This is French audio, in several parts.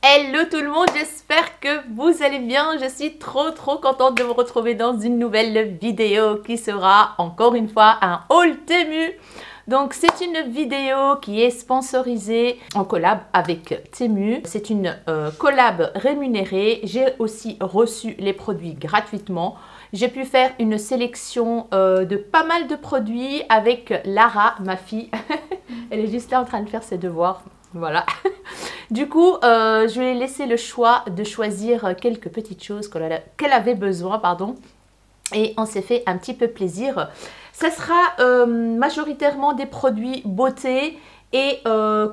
Hello tout le monde, j'espère que vous allez bien. Je suis trop contente de vous retrouver dans une nouvelle vidéo qui sera encore une fois un haul Temu. Donc c'est une vidéo qui est sponsorisée en collab avec Temu. C'est une collab rémunérée. J'ai aussi reçu les produits gratuitement. J'ai pu faire une sélection de pas mal de produits avec Lara, ma fille. Elle est juste là en train de faire ses devoirs. Voilà. Du coup, je lui ai laissé le choix de choisir quelques petites choses qu'elle avait besoin, pardon. Et on s'est fait un petit peu plaisir. Ça sera majoritairement des produits beauté et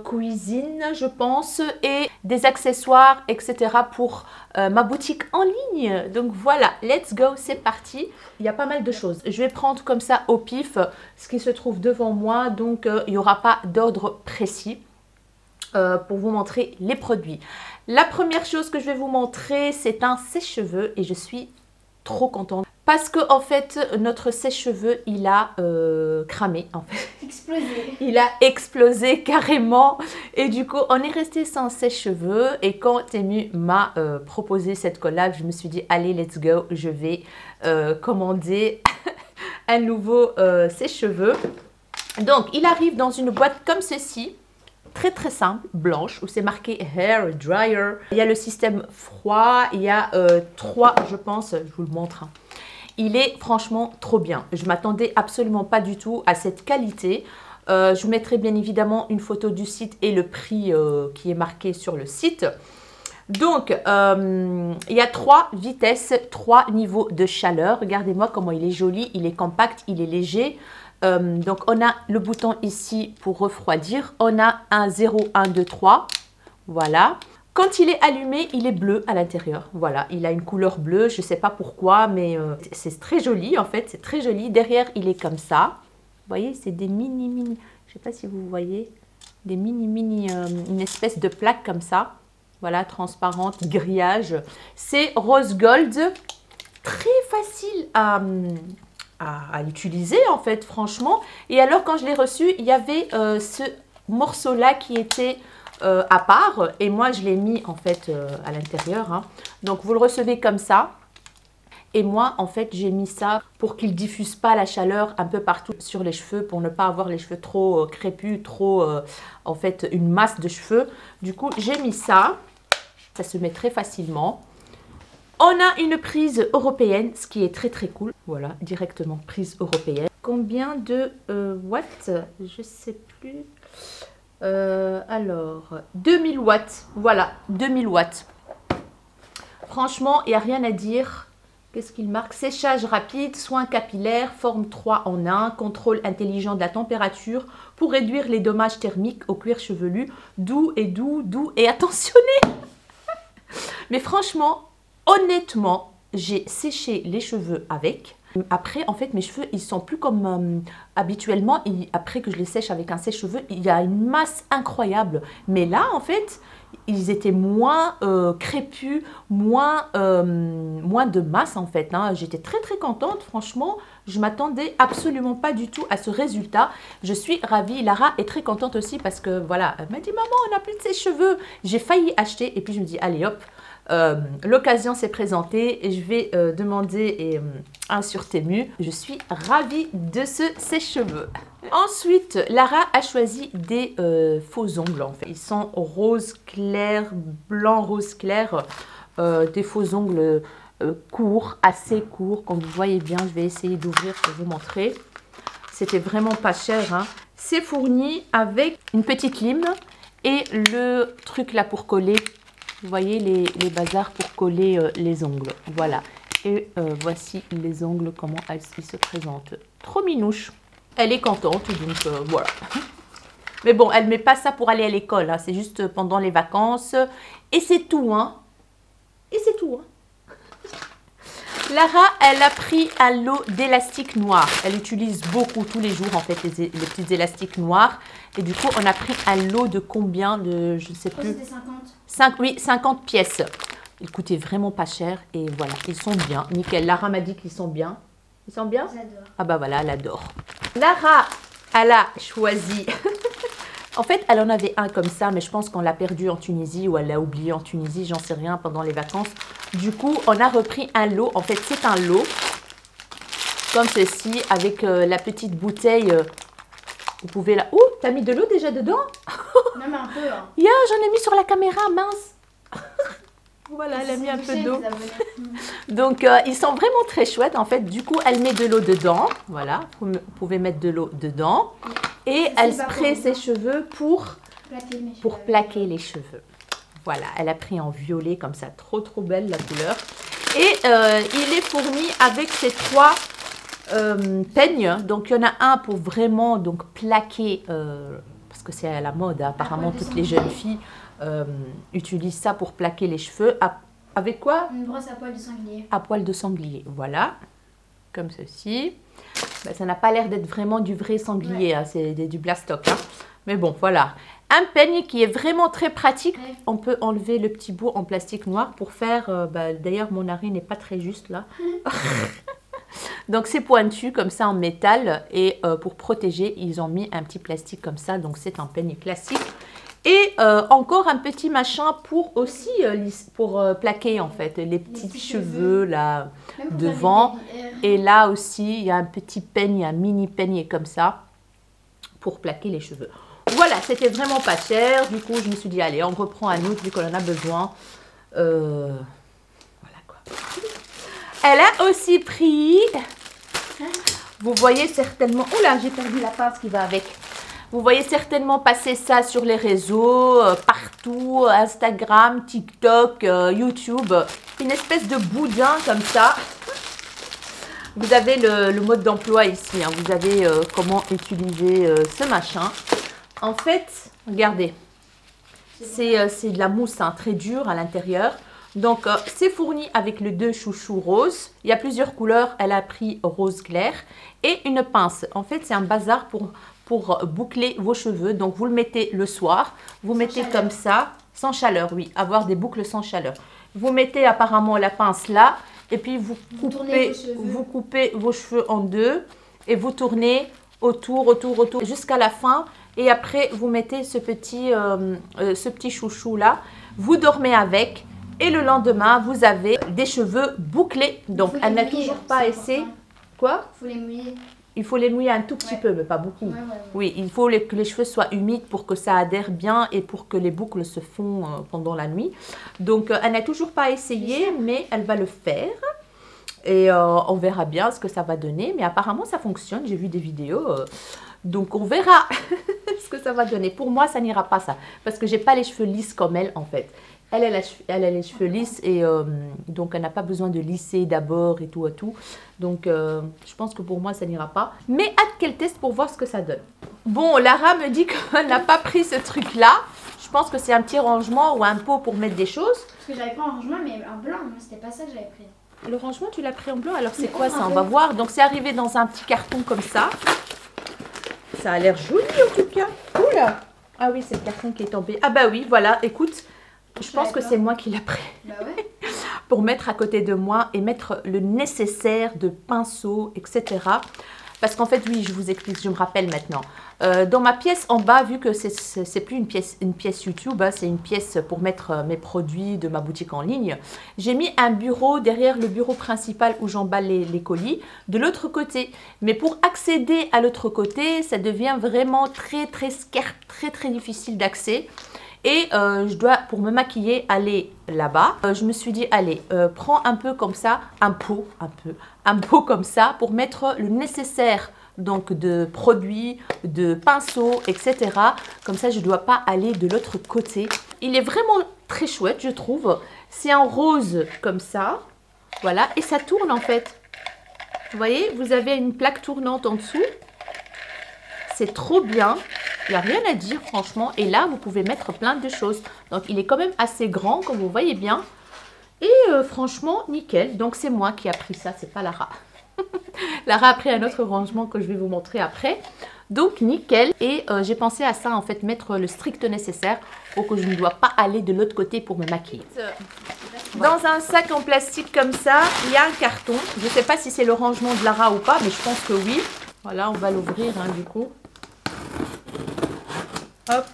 cuisine, je pense, et des accessoires, etc. pour ma boutique en ligne. Donc voilà, let's go, c'est parti. Il y a pas mal de choses. Je vais prendre comme ça au pif ce qui se trouve devant moi. Donc il n'y aura pas d'ordre précis. Pour vous montrer les produits. La première chose que je vais vous montrer, c'est un sèche-cheveux et je suis trop contente parce que en fait notre sèche-cheveux il a cramé en fait. Explosé. Il a explosé carrément et du coup on est resté sans sèche-cheveux et quand Temu m'a proposé cette collab, je me suis dit allez let's go, je vais commander un nouveau sèche-cheveux. Donc il arrive dans une boîte comme ceci. Très simple, blanche, où c'est marqué Hair Dryer. Il y a le système froid, il y a 3, je pense, je vous le montre. Hein. Il est franchement trop bien. Je m'attendais absolument pas du tout à cette qualité. Je vous mettrai bien évidemment une photo du site et le prix qui est marqué sur le site. Donc, il y a 3 vitesses, 3 niveaux de chaleur. Regardez-moi comment il est joli, il est compact, il est léger. Donc, on a le bouton ici pour refroidir. On a un 0, 1, 2, 3. Voilà. Quand il est allumé, il est bleu à l'intérieur. Voilà, il a une couleur bleue. Je ne sais pas pourquoi, mais c'est très joli en fait. C'est très joli. Derrière, il est comme ça. Vous voyez, c'est des mini. Je ne sais pas si vous voyez. Des mini, une espèce de plaque comme ça. Voilà, transparente, grillage. C'est rose gold. Très facile à l'utiliser en fait, franchement. Et alors, quand je l'ai reçu, il y avait ce morceau-là qui était à part. Et moi, je l'ai mis en fait à l'intérieur. Hein. Donc, vous le recevez comme ça. Et moi, en fait, j'ai mis ça pour qu'il ne diffuse pas la chaleur un peu partout sur les cheveux, pour ne pas avoir les cheveux trop crépus, trop, en fait, une masse de cheveux. Du coup, j'ai mis ça. Ça se met très facilement. On a une prise européenne, ce qui est très cool. Voilà, directement prise européenne. Combien de watts? Je sais plus. Alors, 2000 watts. Voilà, 2000 watts. Franchement, il n'y a rien à dire. Qu'est-ce qu'il marque? Séchage rapide, soins capillaires, forme 3 en 1, contrôle intelligent de la température pour réduire les dommages thermiques au cuir chevelu. Doux et attentionné. Mais franchement, honnêtement, j'ai séché les cheveux avec. Après, en fait, mes cheveux, ils sont plus comme habituellement. Et après que je les sèche avec un sèche-cheveux, il y a une masse incroyable. Mais là, en fait, ils étaient moins crépus, moins de masse, en fait. Hein. J'étais très contente, franchement. Je m'attendais absolument pas du tout à ce résultat. Je suis ravie. Lara est très contente aussi parce que, voilà, elle m'a dit, maman, on n'a plus de sèche-cheveux. J'ai failli acheter et puis je me dis, allez, hop. L'occasion s'est présentée et je vais demander un sur Temu. Je suis ravie de ce sèche-cheveux. Ensuite, Lara a choisi des faux ongles. En fait. Ils sont rose clair, blanc rose clair. Des faux ongles courts, assez courts. Comme vous voyez bien, je vais essayer d'ouvrir pour vous montrer. C'était vraiment pas cher. Hein. C'est fourni avec une petite lime et le truc là pour coller. Vous voyez les bazars pour coller les ongles. Voilà. Et voici les ongles, comment ils se présentent. Trop minouche. Elle est contente, donc voilà. Mais bon, elle ne met pas ça pour aller à l'école. Hein. C'est juste pendant les vacances. Et c'est tout, hein. Et c'est tout, hein. Lara, elle a pris un lot d'élastiques noirs. Elle utilise beaucoup tous les jours, en fait, les petits élastiques noirs. Et du coup, on a pris un lot de combien de, je ne sais plus. C'était 50. Oui, 50 pièces. Ils coûtaient vraiment pas cher. Et voilà, ils sont bien. Nickel. Lara m'a dit qu'ils sont bien. Ils sont bien? J'adore. Ah bah voilà, elle adore. Lara, elle a choisi En fait, elle en avait un comme ça, mais je pense qu'on l'a perdu en Tunisie ou elle l'a oublié en Tunisie, j'en sais rien, pendant les vacances. Du coup, on a repris un lot. En fait, c'est un lot comme ceci, avec la petite bouteille. Vous pouvez la... Oh, t'as mis de l'eau déjà dedans? Non, mais un peu. Hein. Yeah, j'en ai mis sur la caméra, mince. Voilà, elle a mis un peu d'eau. Donc, ils sont vraiment très chouettes. En fait, du coup, elle met de l'eau dedans. Voilà, vous pouvez mettre de l'eau dedans. Et elle spraye ses cheveux pour plaquer les cheveux. Voilà, elle a pris en violet comme ça. Trop, trop belle la couleur. Et il est fourni avec ces 3 peignes. Donc, il y en a un pour vraiment donc, plaquer, parce que c'est à la mode. Hein, apparemment, toutes les jeunes filles utilisent ça pour plaquer les cheveux. Avec quoi? Une brosse à poil de sanglier. À poil de sanglier, voilà. Comme ceci. Ben, ça n'a pas l'air d'être vraiment du vrai sanglier, ouais. Hein, c'est du blastoc. Hein. Mais bon, voilà. Un peigne qui est vraiment très pratique. Ouais. On peut enlever le petit bout en plastique noir pour faire... d'ailleurs, mon arrêt n'est pas très juste là. Donc, c'est pointu comme ça en métal. Et pour protéger, ils ont mis un petit plastique comme ça. Donc, c'est un peigne classique. Et encore un petit machin pour aussi plaquer en fait les petits cheveux là devant. Et là aussi, il y a un petit peigne, un mini peigne comme ça pour plaquer les cheveux. Voilà, c'était vraiment pas cher. Du coup, je me suis dit, allez, on reprend un autre vu qu'on en a besoin. Voilà quoi. Elle a aussi pris... Vous voyez certainement... Oula, j'ai perdu la pince qui va avec. Vous voyez certainement passer ça sur les réseaux, partout, Instagram, TikTok, YouTube. Une espèce de boudin comme ça. Vous avez le mode d'emploi ici. Hein. Vous avez comment utiliser ce machin. En fait, regardez, c'est de la mousse hein, très dure à l'intérieur. Donc, c'est fourni avec le 2 chouchous rose. Il y a plusieurs couleurs. Elle a pris rose clair. Et une pince. En fait, c'est un bazar pour boucler vos cheveux. Donc, vous le mettez le soir. Vous mettez comme ça, sans chaleur, oui. Avoir des boucles sans chaleur. Vous mettez apparemment la pince là. Et puis, vous coupez vos cheveux en 2. Et vous tournez autour, jusqu'à la fin. Et après, vous mettez ce petit chouchou là. Vous dormez avec. Et le lendemain, vous avez des cheveux bouclés. Donc, elle n'a toujours pas essayé. Quoi? Il faut les mouiller. Il faut les mouiller un tout petit peu, mais pas beaucoup. Ouais. Oui, il faut que les cheveux soient humides pour que ça adhère bien et pour que les boucles se font pendant la nuit. Donc, elle n'a toujours pas essayé, mais elle va le faire. Et on verra bien ce que ça va donner. Mais apparemment, ça fonctionne. J'ai vu des vidéos. Donc, on verra ce que ça va donner. Pour moi, ça n'ira pas ça. Parce que je n'ai pas les cheveux lisses comme elle, en fait. Elle a les cheveux lisses et donc elle n'a pas besoin de lisser d'abord et tout. Donc je pense que pour moi ça n'ira pas. Mais hâte qu'elle teste pour voir ce que ça donne. Bon, Lara me dit qu'elle n'a pas pris ce truc là. Je pense que c'est un petit rangement ou un pot pour mettre des choses. Parce que j'avais pris un rangement mais en blanc, mais c'était pas ça que j'avais pris. Le rangement tu l'as pris en blanc, alors c'est quoi ça? On va voir. Donc c'est arrivé dans un petit carton comme ça. Ça a l'air joli en tout cas. Oula! Ah oui, c'est le carton qui est tombé. Ah bah oui, voilà, écoute. Je pense que c'est moi qui l'ai pris. Bah ouais. Pour mettre à côté de moi et mettre le nécessaire de pinceau, etc. Parce qu'en fait, oui, je vous explique, je me rappelle maintenant. Dans ma pièce en bas, vu que c'est plus une pièce YouTube, hein, c'est une pièce pour mettre mes produits de ma boutique en ligne, j'ai mis un bureau derrière le bureau principal où j'emballe les colis, de l'autre côté. Mais pour accéder à l'autre côté, ça devient vraiment très difficile d'accès. Et je dois, pour me maquiller, aller là-bas. Je me suis dit, allez, prends un peu comme ça, un pot comme ça pour mettre le nécessaire donc de produits, de pinceaux, etc. Comme ça, je ne dois pas aller de l'autre côté. Il est vraiment très chouette, je trouve. C'est en rose comme ça. Voilà, et ça tourne en fait. Vous voyez, vous avez une plaque tournante en dessous. C'est trop bien. Il n'y a rien à dire, franchement. Et là, vous pouvez mettre plein de choses. Donc, il est quand même assez grand, comme vous voyez bien. Et franchement, nickel. Donc, c'est moi qui a pris ça. C'est pas Lara. Lara a pris un autre rangement que je vais vous montrer après. Donc, nickel. Et j'ai pensé à ça, en fait, mettre le strict nécessaire pour que je ne dois pas aller de l'autre côté pour me maquiller. Dans un sac en plastique comme ça, il y a un carton. Je ne sais pas si c'est le rangement de Lara ou pas, mais je pense que oui. Voilà, on va l'ouvrir, hein, du coup. Hop.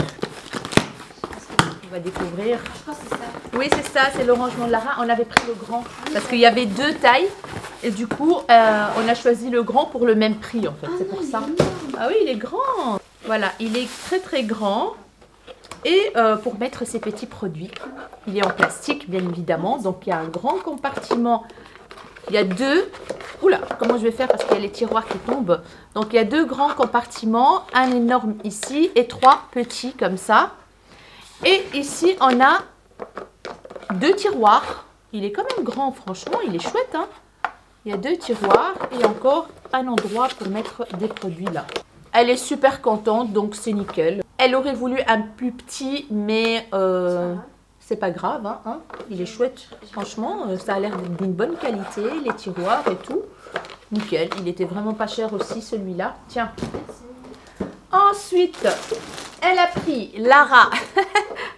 On va découvrir. Je pense que c'est ça. Oui, c'est ça, c'est le rangement de Lara. On avait pris le grand parce qu'il y avait 2 tailles. Et du coup, on a choisi le grand pour le même prix en fait. C'est pour ça. Ah oui, il est grand. Voilà, il est très très grand. Et pour mettre ces petits produits, il est en plastique bien évidemment. Donc il y a un grand compartiment. Il y a 2. Oula, comment je vais faire parce qu'il y a les tiroirs qui tombent. Donc il y a 2 grands compartiments. Un énorme ici et 3 petits comme ça. Et ici, on a 2 tiroirs. Il est quand même grand, franchement, il est chouette. Hein, il y a 2 tiroirs et encore un endroit pour mettre des produits là. Elle est super contente, donc c'est nickel. Elle aurait voulu un plus petit, mais c'est pas grave. Hein. Il est chouette, franchement. Ça a l'air d'une bonne qualité, les tiroirs et tout. Nickel, il était vraiment pas cher aussi celui-là. Tiens. Ensuite, elle a pris Lara.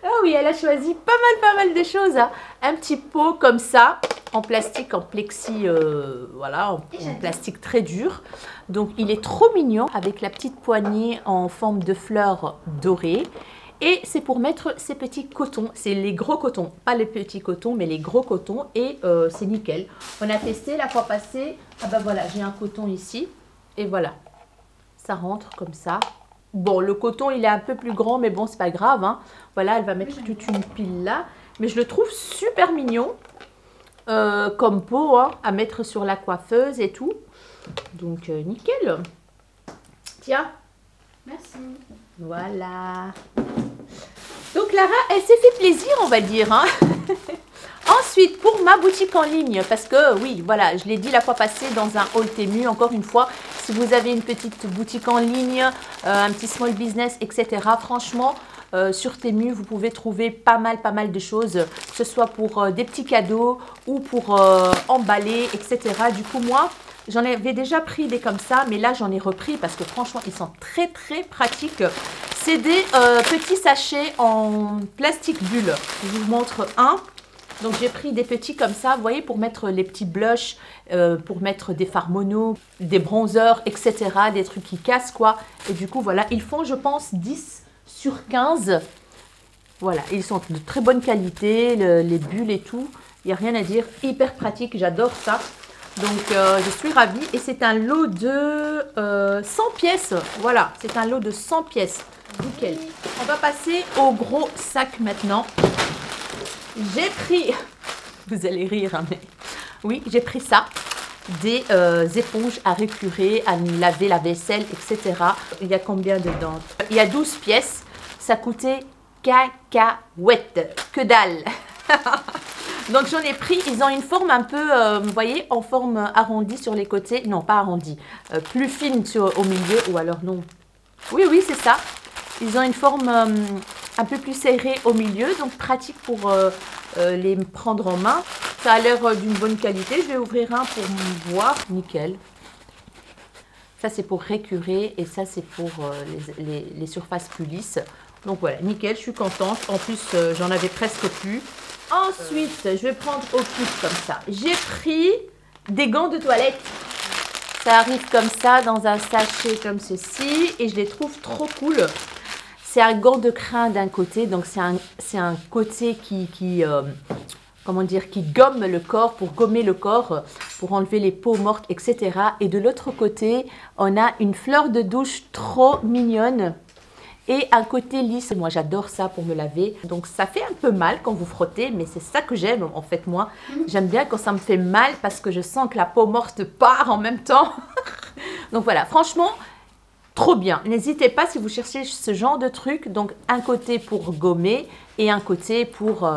Ah oui, elle a choisi pas mal de choses. Hein. Un petit pot comme ça, en plastique, en plexi, voilà, en plastique très dur. Donc, il est trop mignon avec la petite poignée en forme de fleurs dorées. Et c'est pour mettre ces petits cotons. C'est les gros cotons, pas les petits cotons, mais les gros cotons. Et c'est nickel. On a testé la fois passée. Ah bah voilà, j'ai un coton ici. Et voilà, ça rentre comme ça. Bon, le coton, il est un peu plus grand, mais bon, c'est pas grave. Hein. Voilà, elle va mettre toute une pile là. Mais je le trouve super mignon comme pot hein, à mettre sur la coiffeuse et tout. Donc, nickel. Tiens. Merci. Voilà. Donc, Lara, elle s'est fait plaisir, on va dire. Hein. Ensuite, pour ma boutique en ligne, parce que oui, voilà, je l'ai dit la fois passée dans un haul Temu, encore une fois, si vous avez une petite boutique en ligne, un petit small business, etc., franchement, sur Temu, vous pouvez trouver pas mal de choses, que ce soit pour des petits cadeaux ou pour emballer, etc. Du coup, moi, j'en avais déjà pris des comme ça, mais là, j'en ai repris parce que franchement, ils sont très pratiques. C'est des petits sachets en plastique bulle. Je vous montre un. Donc, j'ai pris des petits comme ça, vous voyez, pour mettre les petits blushs, pour mettre des fards mono, des bronzers, etc. Des trucs qui cassent, quoi. Et du coup, voilà, ils font, je pense, 10 sur 15. Voilà, ils sont de très bonne qualité, les bulles et tout. Il n'y a rien à dire, hyper pratique, j'adore ça. Donc, je suis ravie. Et c'est un lot de 100 pièces. Voilà, c'est un lot de 100 pièces. Nickel. On va passer au gros sac maintenant. J'ai pris, vous allez rire, hein, mais oui, j'ai pris ça, des éponges à récurer, à laver la vaisselle, etc. Il y a combien dedans? Il y a 12 pièces, ça coûtait cacahuète, que dalle. Donc j'en ai pris, ils ont une forme un peu, vous voyez, en forme arrondie sur les côtés, non pas arrondie, plus fine au milieu, ou alors non. Oui, c'est ça. Ils ont une forme un peu plus serrée au milieu, donc pratique pour les prendre en main. Ça a l'air d'une bonne qualité. Je vais ouvrir un pour voir. Nickel. Ça, c'est pour récurer et ça, c'est pour les surfaces plus lisses. Donc voilà, nickel, je suis contente. En plus, j'en avais presque plus. Ensuite, je vais prendre au plus comme ça. J'ai pris des gants de toilette. Ça arrive comme ça dans un sachet comme ceci et je les trouve trop cool. C'est un gant de crin d'un côté, donc c'est un côté comment dire, qui gomme le corps, pour gommer le corps, pour enlever les peaux mortes, etc. Et de l'autre côté, on a une fleur de douche trop mignonne et un côté lisse. Moi, j'adore ça pour me laver. Donc, ça fait un peu mal quand vous frottez, mais c'est ça que j'aime, en fait, moi. J'aime bien quand ça me fait mal parce que je sens que la peau morte part en même temps. Donc, voilà, franchement... Trop bien. N'hésitez pas si vous cherchez ce genre de truc. Donc, un côté pour gommer et un côté pour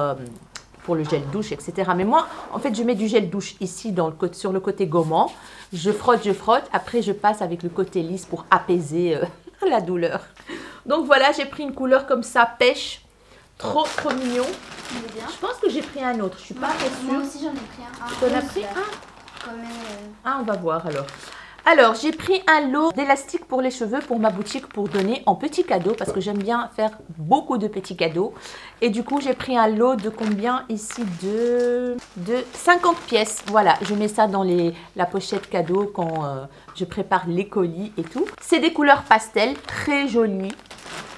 le gel douche, etc. Mais moi, en fait, je mets du gel douche ici sur le côté gommant. Je frotte. Après, je passe avec le côté lisse pour apaiser la douleur. Donc, voilà, j'ai pris une couleur comme ça, pêche. Trop mignon. Je pense que j'ai pris un autre. Je suis pas très sûre. Moi aussi, j'en ai pris un. Tu en as pris un? Quand même. Ah, on va voir alors. Alors, j'ai pris un lot d'élastiques pour les cheveux pour ma boutique pour donner en petits cadeaux parce que j'aime bien faire beaucoup de petits cadeaux. Et du coup, j'ai pris un lot de combien ici de 50 pièces. Voilà, je mets ça dans la pochette cadeau quand je prépare les colis et tout. C'est des couleurs pastel, très jolies.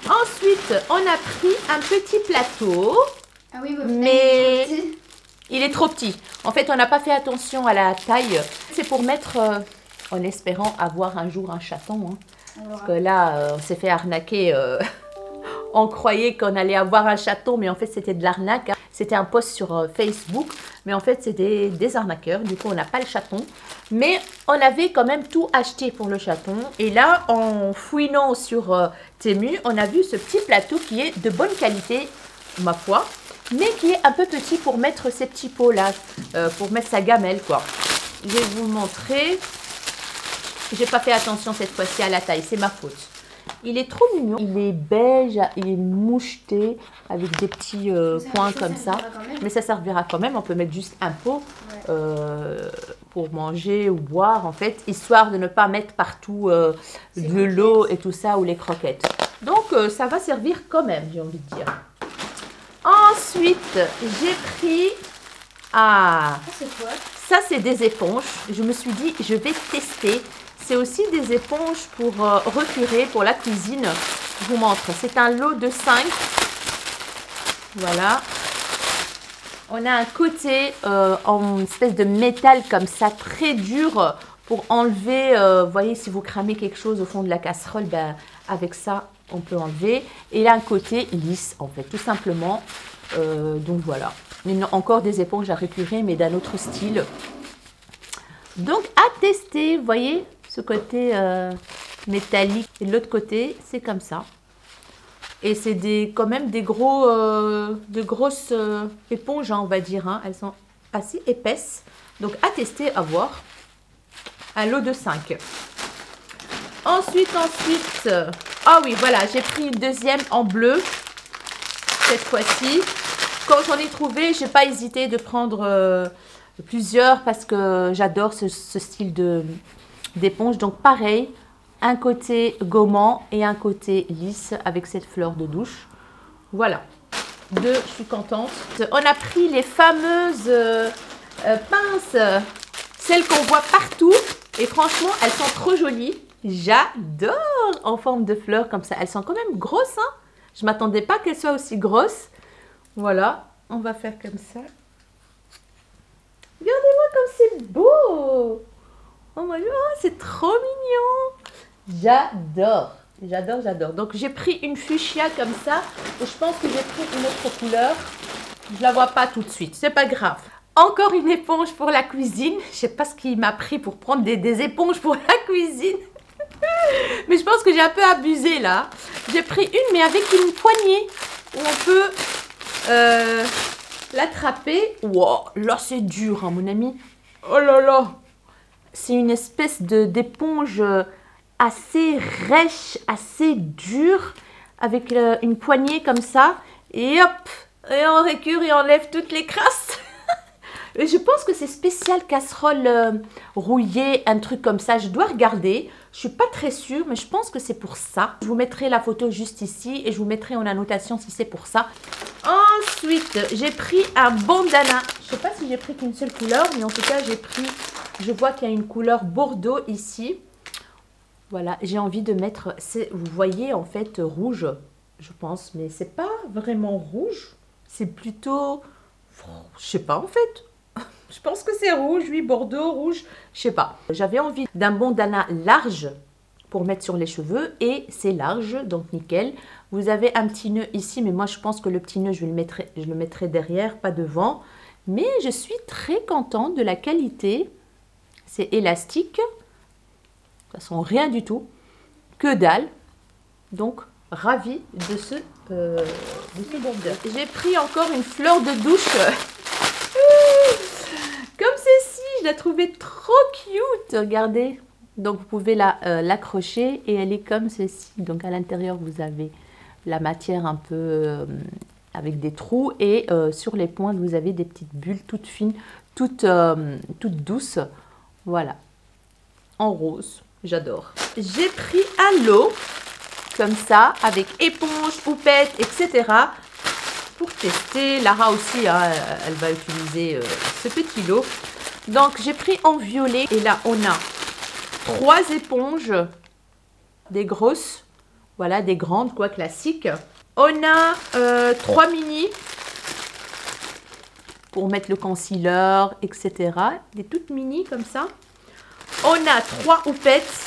Ensuite, on a pris un petit plateau. Ah oui, Mais il est trop petit. En fait, on n'a pas fait attention à la taille. C'est pour mettre, en espérant avoir un jour un chaton. Hein. Parce que là, on s'est fait arnaquer. On croyait qu'on allait avoir un chaton, mais en fait, c'était de l'arnaque. Hein. C'était un post sur Facebook, mais en fait, c'était des arnaqueurs. Du coup, on n'a pas le chaton. Mais on avait quand même tout acheté pour le chaton. Et là, en fouinant sur Temu, on a vu ce petit plateau qui est de bonne qualité, ma foi, mais qui est un peu petit pour mettre ces petits pots là, pour mettre sa gamelle quoi. Je vais vous montrer. J'ai pas fait attention cette fois-ci à la taille, c'est ma faute. Il est trop mignon. Il est beige, il est moucheté avec des petits points comme ça. Mais ça servira quand même. On peut mettre juste un pot pour manger ou boire en fait, histoire de ne pas mettre partout de l'eau et tout ça ou les croquettes. Donc ça va servir quand même, j'ai envie de dire. Ensuite, j'ai pris... Ah, ça c'est des éponges. Je me suis dit, je vais tester. C'est aussi des éponges pour recurer, pour la cuisine. Je vous montre. C'est un lot de 5. Voilà. On a un côté en espèce de métal comme ça, très dur pour enlever. Vous voyez, si vous cramez quelque chose au fond de la casserole, ben, avec ça, on peut enlever. Et là, un côté lisse, en fait, tout simplement. Donc voilà. Encore des éponges à récurer, mais d'un autre style. Donc, à tester, vous voyez, ce côté métallique. Et de l'autre côté, c'est comme ça. Et c'est quand même de grosses éponges, hein, on va dire. Hein. Elles sont assez épaisses. Donc, à tester, à voir. Un lot de 5. Ensuite, ah oui, voilà, j'ai pris une deuxième en bleu. Cette fois-ci. Quand j'en ai trouvé, je n'ai pas hésité de prendre plusieurs parce que j'adore ce style d'éponge. Donc, pareil. Un côté gommant et un côté lisse avec cette fleur de douche. Voilà. Je suis contente. On a pris les fameuses pinces, celles qu'on voit partout. Et franchement, elles sont trop jolies. J'adore en forme de fleurs comme ça. Elles sont quand même grosses. Hein. Je ne m'attendais pas qu'elles soient aussi grosses. Voilà. On va faire comme ça. Regardez-moi comme c'est beau. Oh mon Dieu, c'est trop mignon. J'adore, j'adore, j'adore. Donc, j'ai pris une fuchsia comme ça. Et je pense que j'ai pris une autre couleur. Je ne la vois pas tout de suite. C'est pas grave. Encore une éponge pour la cuisine. Je ne sais pas ce qu'il m'a pris pour prendre des éponges pour la cuisine. Mais je pense que j'ai un peu abusé là. J'ai pris une, mais avec une poignée. Où on peut l'attraper. Wow, là, c'est dur, hein, mon ami. Oh là là. C'est une espèce d'éponge... assez rêche, assez dure, avec une poignée comme ça. Et hop, et on récure et on enlève toutes les crasses. Et je pense que c'est spécial casserole rouillée, un truc comme ça. Je dois regarder. Je suis pas très sûre, mais je pense que c'est pour ça. Je vous mettrai la photo juste ici et je vous mettrai en annotation si c'est pour ça. Ensuite, j'ai pris un bandana. Je sais pas si j'ai pris qu'une seule couleur, mais en tout cas, j'ai pris... Je vois qu'il y a une couleur bordeaux ici. Voilà, j'ai envie de mettre, vous voyez en fait rouge, je pense, mais c'est pas vraiment rouge, c'est plutôt, je sais pas en fait, je pense que c'est rouge, oui, bordeaux, rouge, je sais pas. J'avais envie d'un bandana large pour mettre sur les cheveux et c'est large, donc nickel. Vous avez un petit nœud ici, mais moi je pense que le petit nœud, je le mettrai derrière, pas devant. Mais je suis très contente de la qualité, c'est élastique. De toute façon, rien du tout, que dalle. Donc, ravie de ce border. J'ai pris encore une fleur de douche. Comme ceci, je la trouvais trop cute. Regardez. Donc, vous pouvez l'accrocher et elle est comme ceci. Donc, à l'intérieur, vous avez la matière un peu avec des trous. Et sur les pointes, vous avez des petites bulles toutes fines, toutes douces. Voilà. En rose. J'adore. J'ai pris un lot, comme ça, avec éponge, houppette, etc. Pour tester. Lara aussi, hein, elle va utiliser ce petit lot. Donc, j'ai pris en violet. Et là, on a 3 éponges, des grosses. Voilà, des grandes, quoi, classiques. On a 3 mini pour mettre le concealer, etc. Des toutes mini comme ça. On a 3 houpettes.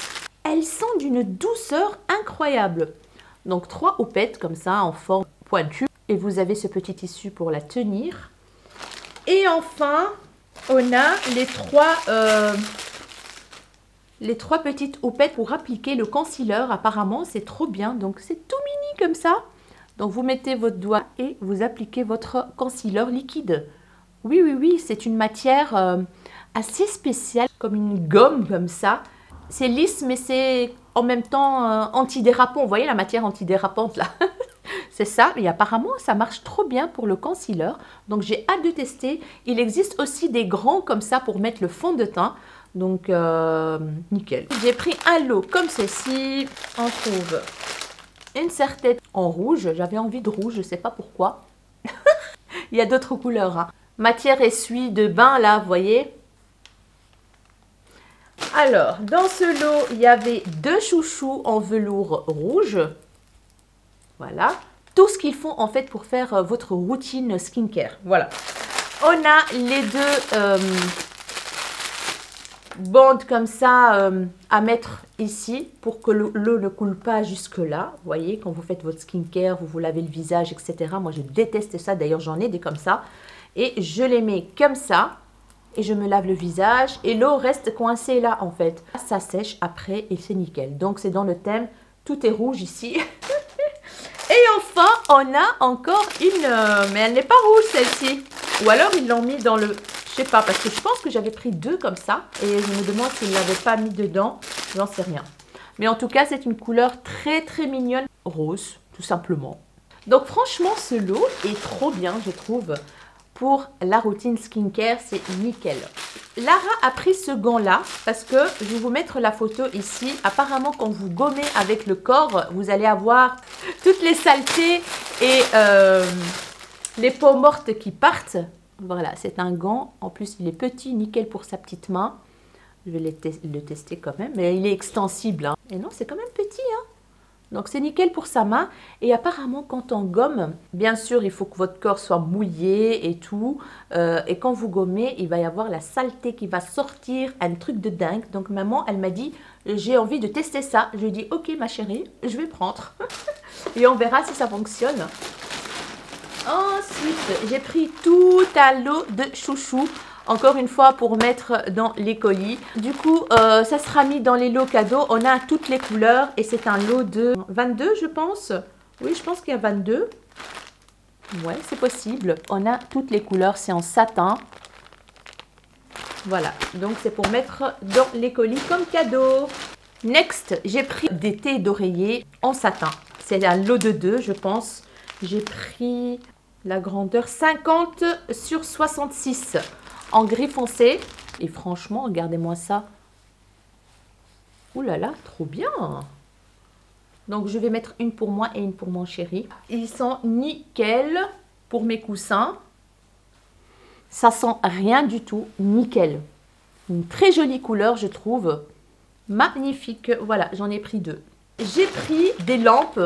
Elles sont d'une douceur incroyable. Donc 3 houpettes comme ça en forme pointue. Et vous avez ce petit tissu pour la tenir. Et enfin, on a les trois petites houpettes pour appliquer le concealer. Apparemment, c'est trop bien. Donc c'est tout mini comme ça. Donc vous mettez votre doigt et vous appliquez votre concealer liquide. Oui, oui, oui, c'est une matière assez spéciale, comme une gomme comme ça. C'est lisse, mais c'est en même temps antidérapant. Vous voyez la matière antidérapante là? C'est ça, et apparemment ça marche trop bien pour le concealer. Donc j'ai hâte de tester. Il existe aussi des grands comme ça pour mettre le fond de teint. Donc nickel. J'ai pris un lot comme ceci. On trouve une serre-tête en rouge. J'avais envie de rouge, je ne sais pas pourquoi. Il y a d'autres couleurs. Hein. Matière essuie de bain là, vous voyez. Alors, dans ce lot, il y avait 2 chouchous en velours rouge. Voilà. Tout ce qu'il faut en fait pour faire votre routine skincare. Voilà. On a les 2 bandes comme ça à mettre ici pour que l'eau ne coule pas jusque là. Vous voyez, quand vous faites votre skincare, vous vous lavez le visage, etc. Moi, je déteste ça. D'ailleurs, j'en ai des comme ça. Et je les mets comme ça. Et je me lave le visage. Et l'eau reste coincée là, en fait. Ça sèche après et c'est nickel. Donc, c'est dans le thème. Tout est rouge ici. Et enfin, on a encore une... mais elle n'est pas rouge, celle-ci. Ou alors, ils l'ont mis dans le... Je sais pas, parce que je pense que j'avais pris 2 comme ça. Et je me demande s'ils ne l'avaient pas mis dedans. J'en sais rien. Mais en tout cas, c'est une couleur très, très mignonne. Rose, tout simplement. Donc, franchement, ce lot est trop bien, je trouve. Pour la routine skincare, c'est nickel. Lara a pris ce gant-là parce que je vais vous mettre la photo ici. Apparemment, quand vous gommez avec le corps, vous allez avoir toutes les saletés et les peaux mortes qui partent. Voilà, c'est un gant. En plus, il est petit, nickel pour sa petite main. Je vais le tester quand même. Mais il est extensible. Hein. Et non, c'est quand même petit. Hein. Donc, c'est nickel pour sa main. Et apparemment, quand on gomme, bien sûr, il faut que votre corps soit mouillé et tout. Et quand vous gommez, il va y avoir la saleté qui va sortir. Un truc de dingue. Donc, maman, elle m'a dit, j'ai envie de tester ça. Je lui ai dit, ok, ma chérie, je vais prendre. Et on verra si ça fonctionne. Ensuite, j'ai pris tout un lot de chouchous. Encore une fois, pour mettre dans les colis. Du coup, ça sera mis dans les lots cadeaux. On a toutes les couleurs et c'est un lot de 22, je pense. Oui, je pense qu'il y a 22. Ouais, c'est possible. On a toutes les couleurs, c'est en satin. Voilà, donc c'est pour mettre dans les colis comme cadeau. Next, j'ai pris des thés d'oreiller en satin. C'est un lot de 2, je pense. J'ai pris la grandeur 50 sur 66. En gris foncé. Et franchement, regardez-moi ça. Ouh là là, trop bien. Donc, je vais mettre une pour moi et une pour mon chéri. Ils sont nickel pour mes coussins. Ça sent rien du tout. Nickel. Une très jolie couleur, je trouve. Magnifique. Voilà, j'en ai pris 2. J'ai pris des lampes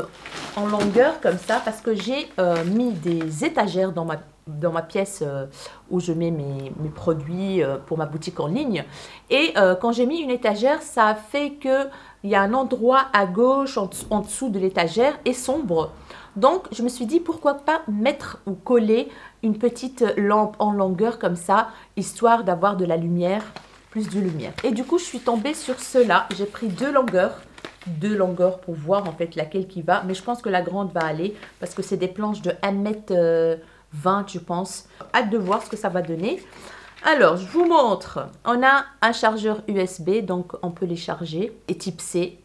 en longueur comme ça parce que j'ai mis des étagères dans ma pièce où je mets mes produits pour ma boutique en ligne. Et quand j'ai mis une étagère, ça a fait qu'il y a un endroit à gauche, en dessous de l'étagère, est sombre. Donc, je me suis dit, pourquoi pas mettre ou coller une petite lampe en longueur comme ça, histoire d'avoir de la lumière, plus de lumière. Et du coup, je suis tombée sur ceux-là. J'ai pris 2 longueurs. 2 longueurs pour voir en fait laquelle qui va. Mais je pense que la grande va aller parce que c'est des planches de 1,20 m, je pense. Hâte de voir ce que ça va donner. Alors, je vous montre. On a un chargeur USB, donc on peut les charger. Et type C.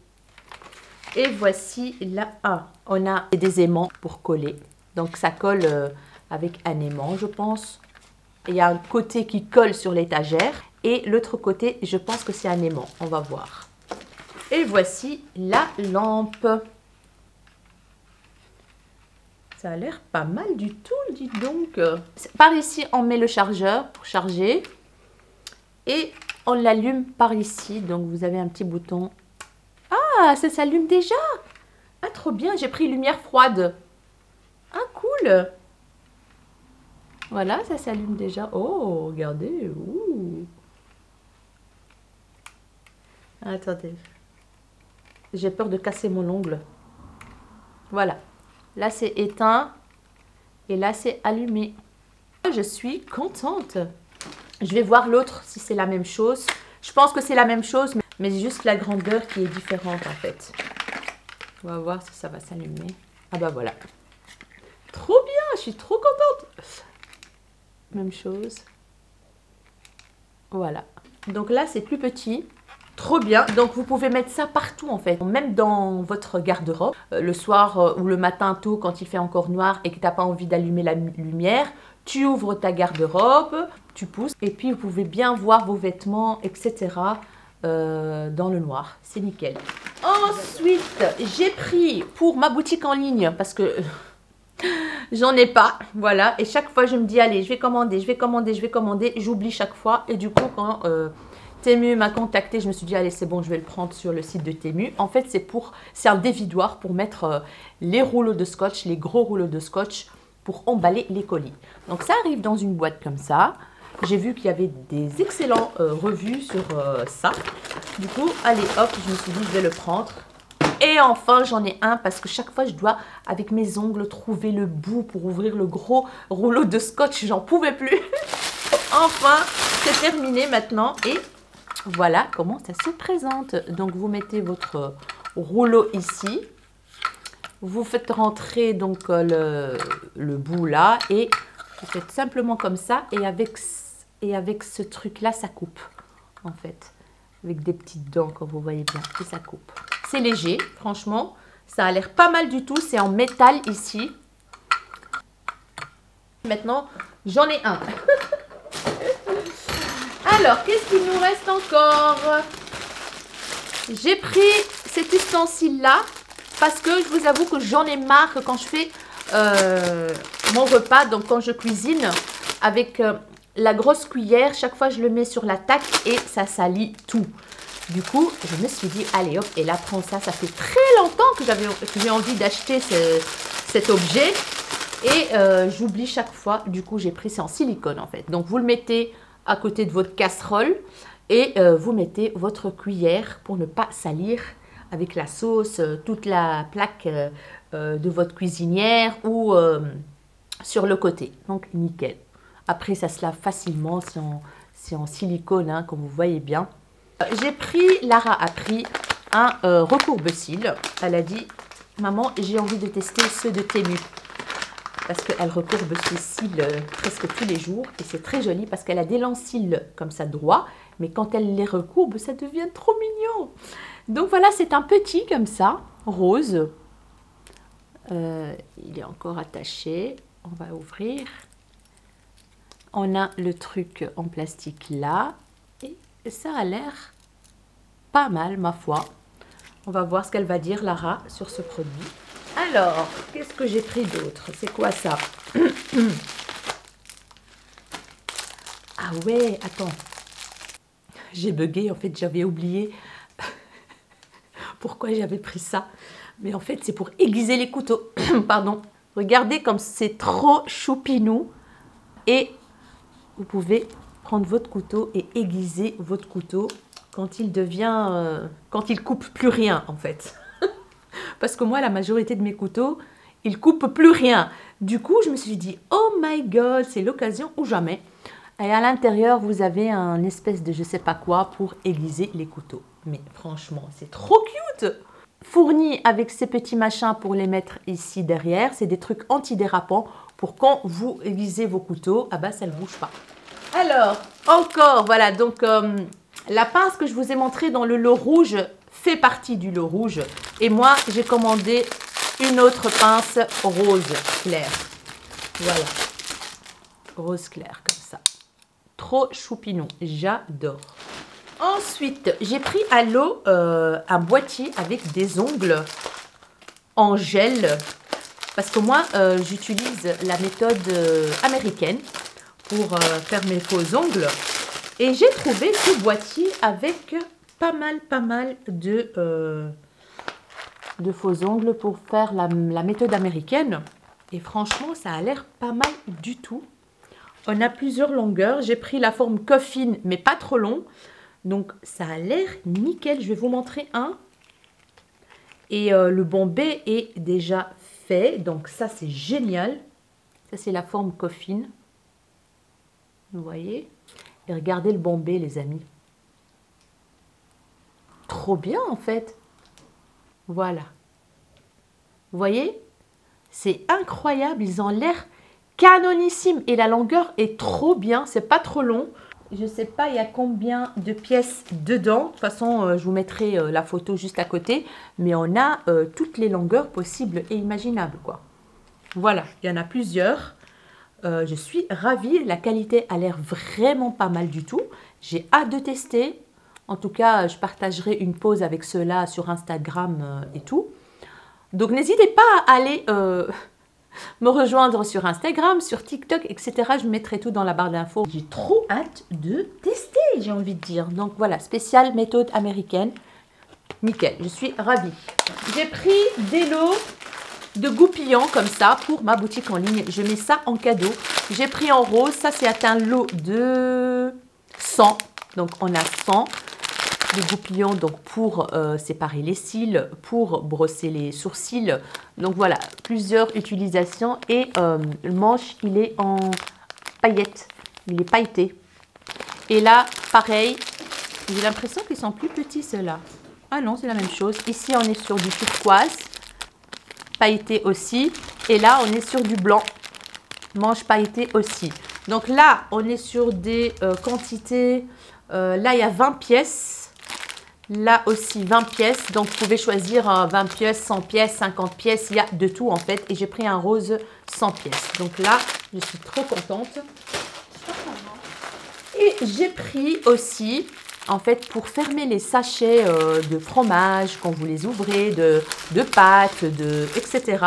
Et voici là. Ah, on a des aimants pour coller. Donc, ça colle avec un aimant, je pense. Il y a un côté qui colle sur l'étagère. Et l'autre côté, je pense que c'est un aimant. On va voir. Et voici la lampe. Ça a l'air pas mal du tout, dites donc. Par ici, on met le chargeur pour charger. Et on l'allume par ici. Donc, vous avez un petit bouton. Ah, ça s'allume déjà. Ah, trop bien. J'ai pris lumière froide. Ah, cool. Voilà, ça s'allume déjà. Oh, regardez. Ouh. Attendez. J'ai peur de casser mon ongle. Voilà. Là, c'est éteint. Et là, c'est allumé. Je suis contente. Je vais voir l'autre si c'est la même chose. Je pense que c'est la même chose, mais c'est juste la grandeur qui est différente en fait. On va voir si ça va s'allumer. Ah bah voilà. Trop bien, je suis trop contente. Même chose. Voilà. Donc là, c'est plus petit. Trop bien. Donc vous pouvez mettre ça partout en fait. Même dans votre garde-robe. Le soir ou le matin tôt quand il fait encore noir et que tu n'as pas envie d'allumer la lumière. Tu ouvres ta garde-robe, tu pousses et puis vous pouvez bien voir vos vêtements, etc. Dans le noir. C'est nickel. Ensuite, j'ai pris pour ma boutique en ligne parce que j'en ai pas. Voilà. Et chaque fois, je me dis, allez, je vais commander, je vais commander, je vais commander. J'oublie chaque fois. Et du coup, quand Temu m'a contacté, je me suis dit, allez, c'est bon, je vais le prendre sur le site de Temu. En fait, c'est un dévidoir pour mettre les rouleaux de scotch, les gros rouleaux de scotch, pour emballer les colis. Donc ça arrive dans une boîte comme ça. J'ai vu qu'il y avait des excellents revues sur ça. Du coup, allez hop, je me suis dit je vais le prendre. Et enfin j'en ai un parce que chaque fois je dois avec mes ongles trouver le bout pour ouvrir le gros rouleau de scotch. J'en pouvais plus. Enfin, c'est terminé maintenant. Et voilà comment ça se présente. Donc vous mettez votre rouleau ici. Vous faites rentrer donc le bout là et vous faites simplement comme ça et avec ce truc là ça coupe en fait avec des petites dents comme vous voyez bien et ça coupe. C'est léger franchement, ça a l'air pas mal du tout, c'est en métal ici. Maintenant j'en ai un. Alors qu'est-ce qu'il nous reste encore? J'ai pris cet ustensile là. Parce que je vous avoue que j'en ai marre quand je fais mon repas, donc quand je cuisine, avec la grosse cuillère, chaque fois je le mets sur la taque et ça salit tout. Du coup, je me suis dit, allez hop, et là prends ça, ça fait très longtemps que j'ai envie d'acheter cet objet. Et j'oublie chaque fois, du coup j'ai pris, c'est en silicone en fait. Donc vous le mettez à côté de votre casserole et vous mettez votre cuillère pour ne pas salir avec la sauce, toute la plaque de votre cuisinière ou sur le côté. Donc, nickel. Après, ça se lave facilement, c'est en silicone, hein, comme vous voyez bien. Lara a pris un recourbe-cils. Elle a dit, maman, j'ai envie de tester ceux de Temu. Parce qu'elle recourbe ses cils presque tous les jours. Et c'est très joli parce qu'elle a des longs cils comme ça droits. Mais quand elle les recourbe, ça devient trop mignon. Donc voilà, c'est un petit comme ça, rose. Il est encore attaché. On va ouvrir. On a le truc en plastique là. Et ça a l'air pas mal, ma foi. On va voir ce qu'elle va dire, Lara, sur ce produit. Alors, qu'est-ce que j'ai pris d'autre? C'est quoi ça? Ah ouais, attends. J'ai bugué, en fait, j'avais oublié pourquoi j'avais pris ça. Mais en fait, c'est pour aiguiser les couteaux. Pardon. Regardez comme c'est trop choupinou. Et vous pouvez prendre votre couteau et aiguiser votre couteau quand il devient... quand il coupe plus rien, en fait. Parce que moi, la majorité de mes couteaux, ils coupent plus rien. Du coup, je me suis dit, oh my god, c'est l'occasion ou jamais. Et à l'intérieur, vous avez un espèce de je sais pas quoi pour aiguiser les couteaux. Mais franchement, c'est trop cute! Fourni avec ces petits machins pour les mettre ici derrière. C'est des trucs antidérapants pour quand vous aiguisez vos couteaux, ah bah ça ne bouge pas. Alors, encore, voilà, donc la pince que je vous ai montrée dans le lot rouge fait partie du lot rouge. Et moi, j'ai commandé une autre pince rose clair. Voilà, rose clair comme ça. Trop choupinou, j'adore. Ensuite, j'ai pris à l'eau un boîtier avec des ongles en gel. Parce que moi, j'utilise la méthode américaine pour faire mes faux ongles. Et j'ai trouvé ce boîtier avec pas mal de de faux ongles pour faire la méthode américaine. Et franchement, ça a l'air pas mal du tout. On a plusieurs longueurs. J'ai pris la forme coffin, mais pas trop long. Donc, ça a l'air nickel. Je vais vous montrer un. Et le bombé est déjà fait. Donc, ça, c'est génial. Ça, c'est la forme coffin. Vous voyez? Et regardez le bombé, les amis. Trop bien, en fait. Voilà. Vous voyez? C'est incroyable. Ils ont l'air canonissimes. Et la longueur est trop bien. C'est pas trop long. Je ne sais pas, il y a combien de pièces dedans. De toute façon, je vous mettrai la photo juste à côté. Mais on a toutes les longueurs possibles et imaginables, quoi. Voilà, il y en a plusieurs. Je suis ravie. La qualité a l'air vraiment pas mal du tout. J'ai hâte de tester. En tout cas, je partagerai une pause avec ceux-là sur Instagram et tout. Donc, n'hésitez pas à aller me rejoindre sur Instagram, sur TikTok, etc. Je mettrai tout dans la barre d'infos. J'ai trop hâte de tester, j'ai envie de dire. Donc, voilà, spéciale méthode américaine. Nickel, je suis ravie. J'ai pris des lots de goupillants comme ça pour ma boutique en ligne. Je mets ça en cadeau. J'ai pris en rose. Ça, c'est un lot de 100. Donc, on a 100 de goupillons donc pour séparer les cils, pour brosser les sourcils. Donc, voilà, plusieurs utilisations. Et le manche, il est en paillettes. Il est pailleté. Et là, pareil, j'ai l'impression qu'ils sont plus petits, ceux-là. Ah non, c'est la même chose. Ici, on est sur du turquoise. Pailleté aussi. Et là, on est sur du blanc. Manche pailletée aussi. Donc là, on est sur des quantités. Là, il y a 20 pièces. Là aussi, 20 pièces. Donc, vous pouvez choisir 20 pièces, 100 pièces, 50 pièces. Il y a de tout, en fait. Et j'ai pris un rose 100 pièces. Donc là, je suis trop contente. Et j'ai pris aussi... En fait, pour fermer les sachets de fromage, quand vous les ouvrez, de pâtes, etc.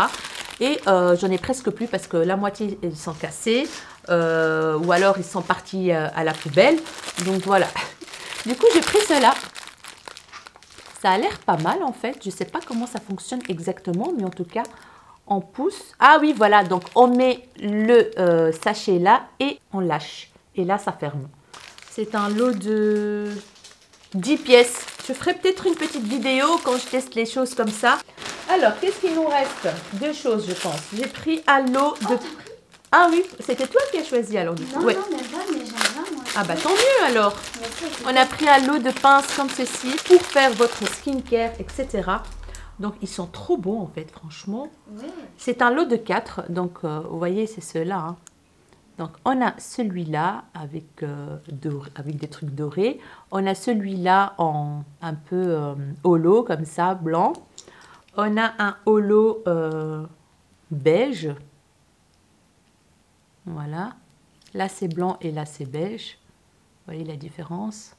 Et j'en ai presque plus parce que la moitié, ils sont cassés. Ou alors, ils sont partis à la poubelle. Donc, voilà. Du coup, j'ai pris cela. Ça a l'air pas mal, en fait. Je ne sais pas comment ça fonctionne exactement. Mais en tout cas, on pousse. Ah oui, voilà. Donc, on met le sachet là et on lâche. Et là, ça ferme. C'est un lot de 10 pièces. Je ferai peut-être une petite vidéo quand je teste les choses comme ça. Alors, qu'est-ce qu'il nous reste? Deux choses, je pense. J'ai pris un lot de... Ah oui, c'était toi qui as choisi alors du coup. Non, ouais. Non, mais j'aime bien, moi. Ah bah tant mieux alors. On a pris un lot de pinces comme ceci pour faire votre skincare, etc. Donc, ils sont trop beaux en fait, franchement. Oui. C'est un lot de 4. Donc, vous voyez, c'est ceux-là. Hein. Donc, on a celui-là avec des trucs dorés. On a celui-là en un peu holo, comme ça, blanc. On a un holo beige. Voilà. Là, c'est blanc et là, c'est beige. Vous voyez la différence.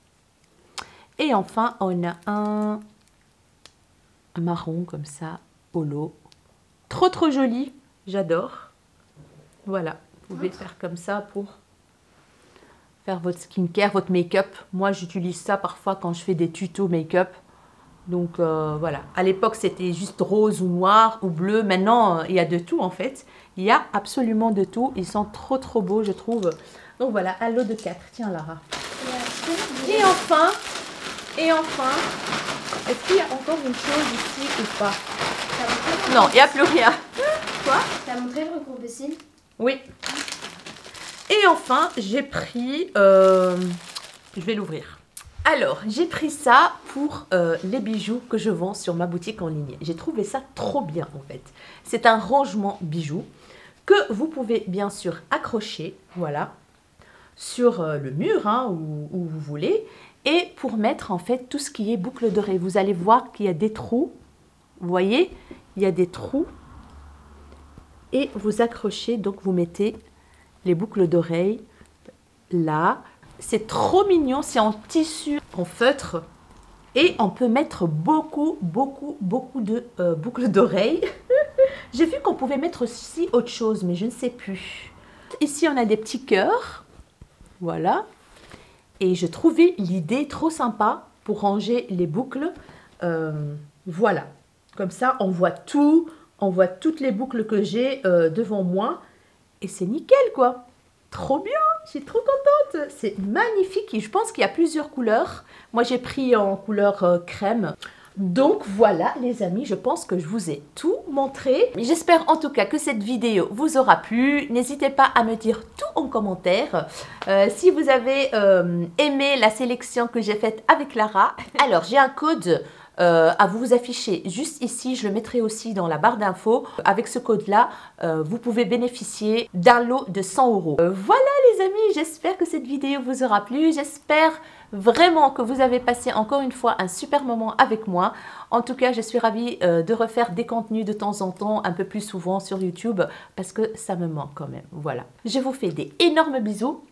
Et enfin, on a un marron, comme ça, holo. Trop, trop joli. J'adore. Voilà. Vous pouvez faire comme ça pour faire votre skincare, votre make-up. Moi, j'utilise ça parfois quand je fais des tutos make-up. Donc, voilà. À l'époque, c'était juste rose ou noir ou bleu. Maintenant, il y a de tout, en fait. Il y a absolument de tout. Ils sont trop, trop beaux, je trouve. Donc, voilà, un lot de 4. Tiens, Lara. Et enfin, est-ce qu'il y a encore une chose ici ou pas? Non, il n'y a plus rien. Quoi? Tu as montré le recours-cils? Oui. Et enfin, j'ai pris... je vais l'ouvrir. Alors, j'ai pris ça pour les bijoux que je vends sur ma boutique en ligne. J'ai trouvé ça trop bien, en fait. C'est un rangement bijoux que vous pouvez, bien sûr, accrocher, voilà, sur le mur, hein, où vous voulez. Et pour mettre, en fait, tout ce qui est boucle d'oreille. Vous allez voir qu'il y a des trous. Vous voyez, il y a des trous. Et vous accrochez, donc vous mettez les boucles d'oreilles là. C'est trop mignon, c'est en tissu, en feutre. Et on peut mettre beaucoup de boucles d'oreilles. J'ai vu qu'on pouvait mettre aussi autre chose, mais je ne sais plus. Ici, on a des petits cœurs. Voilà. Et je trouvais l'idée trop sympa pour ranger les boucles. Voilà. Comme ça, on voit tout, on voit toutes les boucles que j'ai devant moi. Et c'est nickel, quoi. Trop bien, je suis trop contente. C'est magnifique et je pense qu'il y a plusieurs couleurs. Moi, j'ai pris en couleur crème. Donc voilà les amis, je pense que je vous ai tout montré. J'espère en tout cas que cette vidéo vous aura plu. N'hésitez pas à me dire tout en commentaire. Si vous avez aimé la sélection que j'ai faite avec Lara. Alors j'ai un code à vous afficher juste ici. Je le mettrai aussi dans la barre d'infos. Avec ce code-là, vous pouvez bénéficier d'un lot de 100 €. Voilà les amis, j'espère que cette vidéo vous aura plu. J'espère vraiment que vous avez passé encore une fois un super moment avec moi. En tout cas, je suis ravie de refaire des contenus de temps en temps, un peu plus souvent sur YouTube, parce que ça me manque quand même. Voilà. Je vous fais des énormes bisous.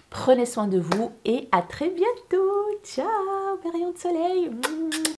Prenez soin de vous et à très bientôt. Ciao, mes rayons de soleil.